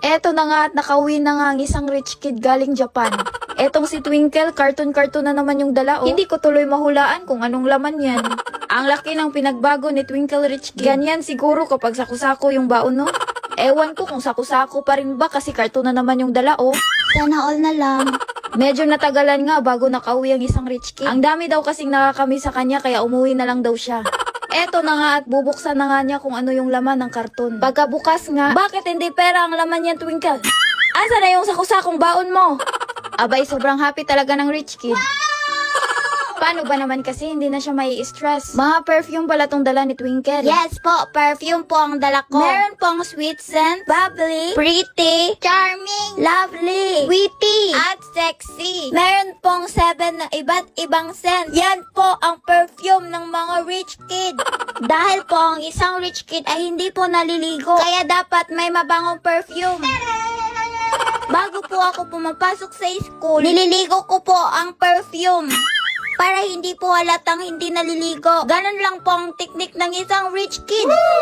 Eto na nga at nakauwi na nga ang isang rich kid galing Japan. Etong si Twinkle, cartoon-cartoon na naman yung dala oh. Hindi ko tuloy mahulaan kung anong laman yan. Ang laki ng pinagbago ni Twinkle Rich Kid. Ganyan siguro kapag sako-sako yung baon no? Ewan ko kung sako-sako pa rin ba kasi cartoon na naman yung dala oh. Sana all na lang. Medyo natagalan nga bago nakauwi ang isang rich kid. Ang dami daw kasing nakakami sa kanya kaya umuwi na lang daw siya. Eto na nga at bubuksan na nga niya kung ano yung laman ng karton. Pagkabukas nga, bakit hindi pera ang laman niyan, Twinkle? Asa na yung sakusakong baon mo? Abay, sobrang happy talaga ng rich kid. Paano ba naman kasi hindi na siya may stress? Mga perfume pala tong dala ni Twinkle. Yes po, perfume po ang dala ko. Meron pong sweet scent, Bubbly, pretty, charming, lovely, witty, at sexy. meron pong 7 na iba't ibang scent. Yan po ang perfume ng mga rich kid. Dahil po ang isang rich kid ay hindi po naliligo, kaya dapat may mabangong perfume. Bago po ako pumapasok sa school, nililigo ko po ang perfume. Para hindi po halatang hindi naliligo. Ganun lang po ang teknik ng isang rich kid.